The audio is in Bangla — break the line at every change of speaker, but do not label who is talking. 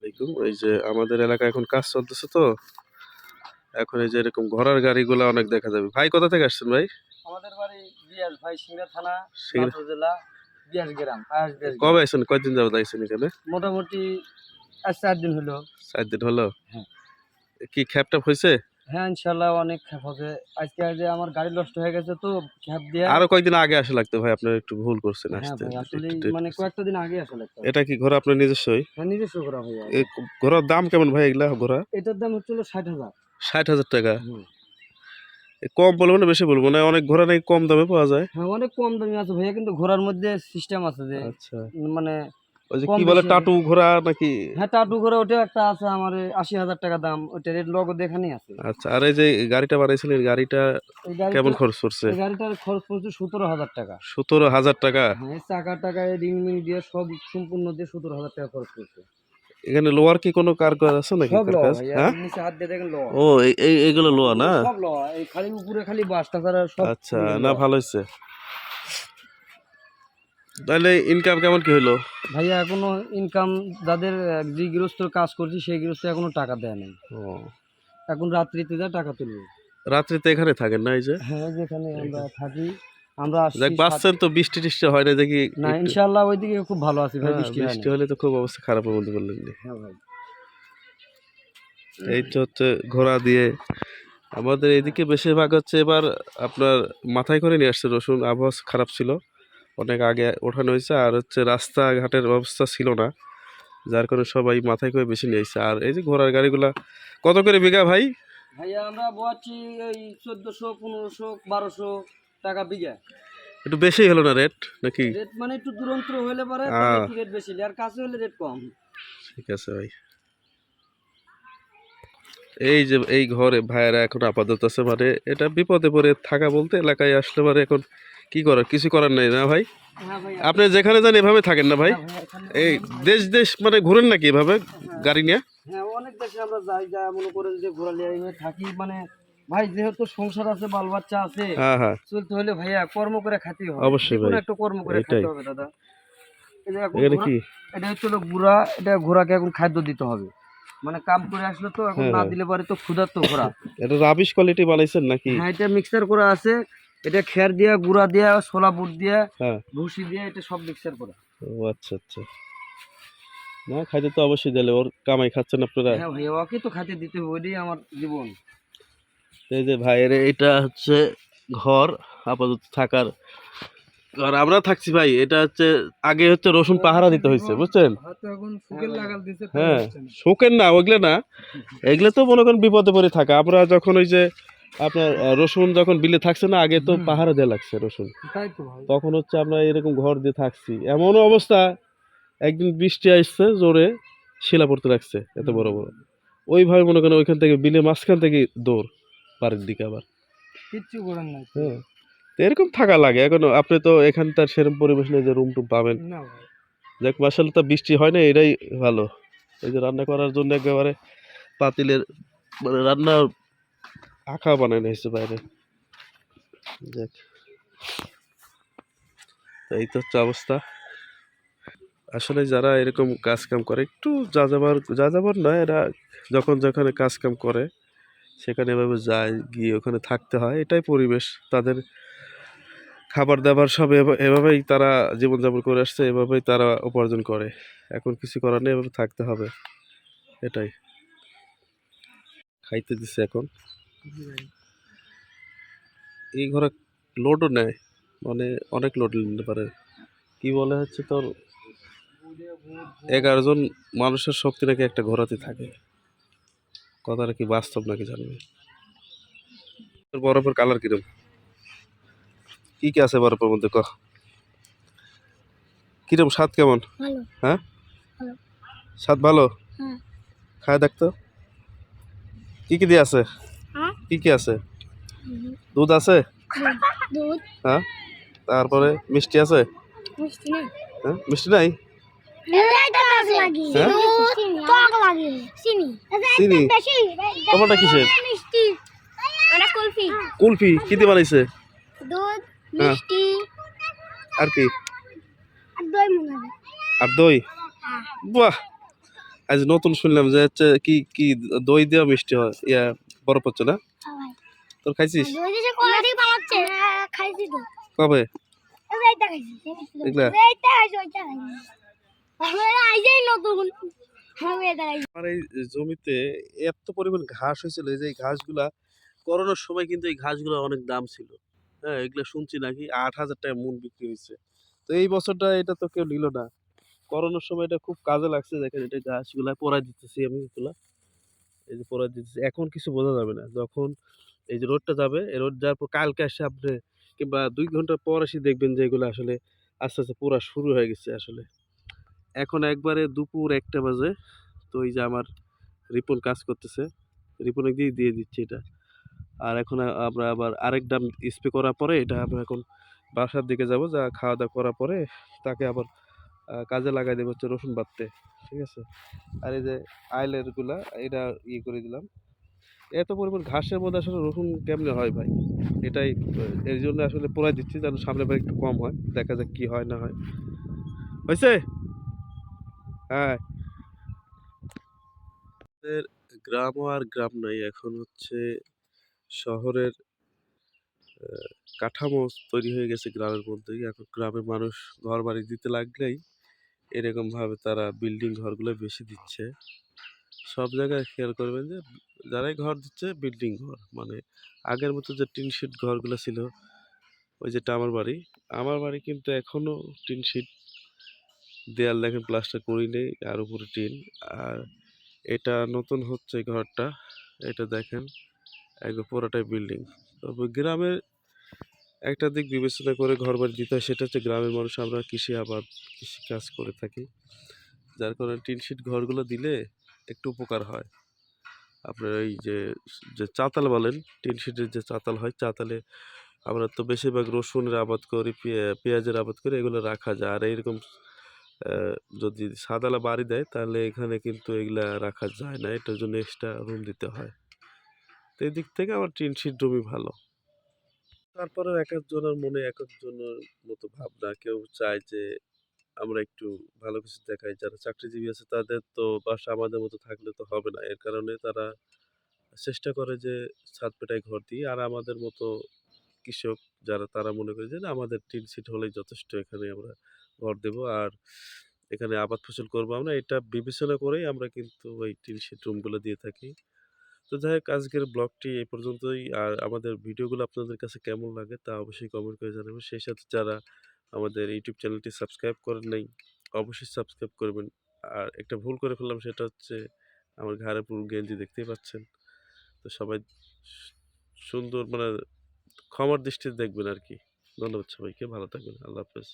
দেখুন এই যে আমাদের এলাকায় এখন কাজ চলতেছে তো এখন এই যে এরকম ঘোড়ার গাড়িগুলো অনেক দেখা যাবে। ভাই কোথা থেকে আসছেন ভাই?
আমাদের বাড়ি বিয়াস ভাই, সিংড়া থানা,
সিংড়া।
নাটোর জেলা, বিয়াস গ্রাম, আয়াস বিয়াস
কবে
গ্রাম।
আইছেন, কয়দিন যাবত আইছেন এখানে?
মোটামুটি আজ 4 দিন হলো।
4 দিন হলো।
হ্যাঁ।
কি খ্যাপটাপ হয়েছে?
হ্যাঁ ইনশাল্লাহ অনেক খ্যাপ হবে। আজকে যে আমার গাড়ি নষ্ট হয়ে গেছে তো খ্যাপ দিয়ে।
আরো কয়েকদিন আগে আসা লাগতো ভাই, আপনার একটু ভুল করছেন
হ্যাঁ
আসতে।
ভাই আসলে
একটু
মানে কয়েকটা দিন আগে আসলে।
এটা কি ঘোড়া আপনার নিজস্বই?
হ্যাঁ নিজস্ব করা ভাই।
এই ঘোড়ার দাম কেমন ভাই এগুলা ঘোড়া?
এটার দাম হচ্ছিল 60,000।
60,000 টাকা? কম বলবো না বেশি বলবো না, অনেক ঘোড়া নাকি কম দামে পাওয়া যায়।
হ্যাঁ অনেক কম দামি আছে ভাইয়া, কিন্তু ঘোড়ার মধ্যে সিস্টেম আছে যে
আচ্ছা,
মানে
ওই যে
কম
কি বলে
বেশি।
টাটু ঘোড়া নাকি?
হ্যাঁ টাটু ঘোড়া ওটা একটা আছে আমার 80,000 টাকা দাম, ওটা রেড লগো দেখানি আছে।
আচ্ছা, আর এই যে গাড়িটা বানাইছিলেন গাড়িটা
এই গাড়িটা
কেমন খরচ পড়ছে?
এই গাড়িটার খরচ পড়ছে 17,000 টাকা।
17,000 টাকা?
হ্যাঁ চাকা টাকা রিং মিং দিয়ে সব সম্পূর্ণ দিয়ে 17,000 টাকা খরচ করছে।
এখানে লোহার কি কোনো কারকাজ আছে নাকি?
সব লোহা
কারকাজ?
ভাইয়া,
হ্যাঁ,
নিচে হাত দিয়ে দেখেন লোহা।
ও এইগুলো লোহা না?
সব লোহা, এই খালি উপরে খালি বাস তাছাড়া সব।
আচ্ছা, না ভালো হয়েছে। তাহলে ইনকাম কেমন কি হইলো
ভাইয়া? এখনো ইনকাম যাদের যে গৃহস্থর কাজ করছি সেই গৃহস্থ এখনো টাকা দেয় নাই।
ও,
এখন রাত্রিতে যা টাকা তুলবে।
রাত্রিতে এখানে থাকেন না এই যে?
হ্যাঁ যেখানে আমরা থাকি আমরা
যাক বাঁচছেন তো, বৃষ্টি টিষ্টি হয় না দেখি?
না ইনশাআল্লাহ ওইদিকে খুব ভালো আছি ভাই, বৃষ্টি হয়
বৃষ্টি
না।
হলে তো খুব অবস্থা খারাপের মধ্যে বললেন।
হ্যাঁ ভাই।
এই তো হচ্ছে ঘোড়া দিয়ে আমাদের এইদিকে বেশিরভাগ হচ্ছে এবার আপনার মাথায় করে নিয়ে আসছে রসুন। আবহাওয়া খারাপ ছিল, অনেক আগে ওঠানো হয়েছে, আর হচ্ছে রাস্তাঘাটের ব্যবস্থা ছিল না, যার কারণে সবাই মাথায় করে বেশি নিয়ে আসছে। আর এই যে ঘোড়ার গাড়িগুলা কত করে বিঘা ভাই?
ভাইয়া আমরা বোয়াচ্ছি এই 1400, 1500, 1200 টাকা বিঘা।
একটু বেশি হলো না রেট নাকি?
রেট মানে একটু দূরন্ত হলে পরে একটু রেট বেশি, আর কাছে হলে রেট কম।
ঠিক আছে ভাই। এই যে এই ঘরে ভাইয়েরা এখন আপাতত আছে, মানে এটা বিপদে পড়ে থাকা বলতে এলাকায় আসলে মানে এখন কি করার, কিছু করার নাই না ভাই?
হ্যাঁ ভাই।
আপনি যেখানে যান এভাবে থাকেন না ভাই? এই দেশ দেশ মানে ঘুরেন নাকি এভাবে গাড়ি নিয়ে?
হ্যাঁ অনেক দেশে আমরা যাই, যা মনে করেন যে ঘোরালিয়া থাকি মানে ভাই, যেহেতু সংসার আছে বাল বাচ্চা আছে,
হ্যাঁ হ্যাঁ
চলতে হলে ভাইয়া কর্ম করে খাইতে হবে।
অবশ্যই ভাই,
কোনো একটা কর্ম করে খাইতে হবে দাদা।
এখানে কি
এটা হচ্ছে ঘোড়া, এটা ঘোড়াকে এখন খাদ্য দিতে হবে, মানে কাম করে আসলে তো এখন না দিলে পরে তো ক্ষুধার্ত ঘোড়া।
এটা রাবিশ কোয়ালিটি বানাইছেন নাকি?
হ্যাঁ এটা মিক্সার করা আছে, এটা খের দিয়া, গুঁড়া দিয়া, ছোলা বুট দিয়া,
হ্যাঁ
ভুসি দিয়া, এটা সব মিক্সার করা।
ও আচ্ছা আচ্ছা, না খাইতে তো অবশ্যই দিলে, ওর কামাই খাচ্ছেন আপনারা।
হ্যাঁ ভাই ওকে তো খাইতে দিতে হবে, ওইটাই আমার জীবন।
এই যে ভাইয়ের এটা হচ্ছে ঘর আপাতত থাকার ঘর, আমরা থাকছি ভাই। এটা হচ্ছে আগে হচ্ছে রসুন পাহারা দিতে হয়েছে বুঝছেন? হ্যাঁ শোকেন না ওইগুলো না, এগুলো তো মনে করেন বিপদে পড়ে থাকা। আমরা যখন ওই যে আপনার রসুন যখন বিলে থাকছে না, আগে তো পাহারা দেওয়া লাগছে রসুন, তখন হচ্ছে আমরা এরকম ঘর দিয়ে থাকছি। এমন অবস্থা একদিন বৃষ্টি আসছে জোরে, শিলা পড়তে লাগছে এত বড় বড়, ওইভাবে মনে করেন ওইখান থেকে বিলে মাঝখান থেকে দৌড় বাড়ির দিকে আবার
কিচ্ছু করার নাই।
হ্যাঁ তো এরকম থাকা লাগে। এখন আপনি তো এখানটার সেরকম পরিবেশ নেই যে রুম টুম পাবেন। দেখ মার্শাল্লাহ তো বৃষ্টি হয় না, এটাই ভালো। এই যে রান্না করার জন্য একেবারে পাতিলের মানে রান্না আঁকা বানানো হয়েছে বাইরে। দেখ এই তো হচ্ছে অবস্থা। আসলে যারা এরকম কাজ কাম করে একটু যা যাবার নয়, এরা যখন যেখানে কাজ কাম করে সেখানে এভাবে যায়, গিয়ে ওখানে থাকতে হয়, এটাই পরিবেশ তাদের। খাবার দাবার সব এভাবেই তারা জীবনযাপন করে আসছে, এভাবেই তারা উপার্জন করে। এখন কিছু করার নেই, এভাবে থাকতে হবে, এটাই। খাইতে দিচ্ছে এখন। এই ঘরে লোডও নেয়, মানে অনেক লোড নিতে পারে। কি বলে হচ্ছে তোর 11 জন মানুষের শক্তি নাকি একটা ঘোড়াতে থাকে। কথাটা কি বাস্তব নাকি জানবে? বরফের কালার কিরম, কি কি আছে বরফের মধ্যে ক, কিরম স্বাদ কেমন? হ্যাঁ স্বাদ ভালো, খায় দেখতো কি কি দিয়ে আছে, কি কি আছে? দুধ আছে, হ্যাঁ তারপরে মিষ্টি আছে, হ্যাঁ মিষ্টি নাই, চিনি তোমারটা কিসের? কুলফি কি দিয়ে বানাইছে? হ্যাঁ আর কি? আর দই। বাহ, আজ নতুন শুনলাম যে হচ্ছে কি কি দই দেওয়া মিষ্টি হয় ইয়া বরফ হচ্ছে না তোর খাইছিস কবে এগুলা আমার এই জমিতে এত পরিমাণ ঘাস হয়েছিল এই যে এই ঘাসগুলা করোনার সময় কিন্তু এই ঘাসগুলো অনেক দাম ছিল হ্যাঁ এগুলা শুনছি নাকি 8,000 টাকা মন বিক্রি হয়েছে তো এই বছরটা এটা তো কেউ নিল না করোনার সময় এটা খুব কাজে লাগছে দেখেন এটা গাছগুলা পোড়াই দিতেছি আমি এগুলা এই যে পোড়াই দিতেছি এখন কিছু বোঝা যাবে না যখন এই যে রোডটা যাবে এই রোড যাওয়ার পর কালকে আসে আপনি কিংবা 2 ঘন্টা পর এসে দেখবেন যে এগুলো আসলে আস্তে আস্তে পোড়া শুরু হয়ে গেছে আসলে এখন একবারে দুপুর 1টা বাজে তো এই যে আমার রিপন কাজ করতেছে রিপনে দিয়ে দিয়ে দিচ্ছি এটা আর এখন আমরা আবার আরেক ডাম স্প্রে করার পরে এটা আমরা এখন বাসার দিকে যাব যা খাওয়া দাওয়া করার পরে তাকে আবার কাজে লাগাই দেবো হচ্ছে রসুন বাটতে ঠিক আছে আর এই যে আইলের গুলা এটা ইয়ে করে দিলাম এত পরিমাণ ঘাসের মধ্যে আসলে রসুন কেমনে হয় ভাই এটাই এর জন্য আসলে পোড়াই দিচ্ছি যেন সামনে বার একটু কম হয় দেখা যাক কি হয় না হয় হয়েছে হ্যাঁ আমাদের গ্রামও আর গ্রাম নাই এখন হচ্ছে শহরের কাঠামো তৈরি হয়ে গেছে গ্রামের মধ্যেই এখন গ্রামের মানুষ ঘর বাড়ি দিতে লাগলেই এরকম ভাবে তারা বিল্ডিং ঘরগুলো বেশি দিচ্ছে সব জায়গায় খেয়াল করবেন যে যারাই ঘর দিচ্ছে বিল্ডিং ঘর মানে আগের মতো যে টিন শিট ঘরগুলো ছিল ওই যেটা আমার বাড়ি কিন্তু এখনো টিন শিট দেয়াল দেখেন প্লাস্টার করি নেই আর উপরে টিন আর এটা নতুন হচ্ছে এই ঘরটা এটা দেখেন একদম পুরোটাই বিল্ডিং তবে গ্রামের একটা দিক বিবেচনা করে ঘর বাড়ি দিতে হয় সেটা হচ্ছে গ্রামের মানুষ আমরা কৃষি আবাদ কৃষি কাজ করে থাকি যার কারণে টিন শিট ঘরগুলো দিলে একটু উপকার হয় আপনার এই যে যে চাতাল বলেন টিন শিটের যে চাতাল হয় চাতালে আমরা তো বেশিরভাগ রসুনের আবাদ করি পেঁয়াজের আবাদ করি এগুলো রাখা যায় আর এইরকম যদি সাদালা বাড়ি দেয় তাহলে এখানে কিন্তু এগুলা রাখা যায় না এটার জন্য এক্সট্রা রুম দিতে হয় তো এই দিক থেকে আমার টিন শিট রুমই ভালো তারপরে এক একজনের মনে এক একজনের মতো ভাবনা কেউ চায় যে আমরা একটু ভালো কিছু দেখাই যারা চাকরিজীবী আছে তাদের তো বাসা আমাদের মতো থাকলে তো হবে না এর কারণে তারা চেষ্টা করে যে ছাদ পেটায় ঘর দিয়ে আর আমাদের মতো কৃষক যারা তারা মনে করে যে না আমাদের টিন শিট হলেই যথেষ্ট এখানে আমরা ঘর দেব আর এখানে আবাদ ফসল করবো আমরা এটা বিবেচনা করেই আমরা কিন্তু ওই টিন শিট রুমগুলো দিয়ে থাকি তো যাই হোক আজকের ব্লগটি এই পর্যন্তই আর আমাদের ভিডিওগুলো আপনাদের কাছে কেমন লাগে তা অবশ্যই কমেন্ট করে জানাবেন সেই সাথে যারা আমাদের ইউটিউব চ্যানেলটি সাবস্ক্রাইব করেন নাই অবশ্যই সাবস্ক্রাইব করবেন আর একটা ভুল করে ফেললাম সেটা হচ্ছে আমার ঘাড়ে পুরো গেঞ্জি দেখতেই পাচ্ছেন তো সবাই সুন্দর মানে ক্ষমার দৃষ্টিতে দেখবেন আর কি ধন্যবাদ সবাইকে ভালো থাকবেন আল্লাহ হাফেজ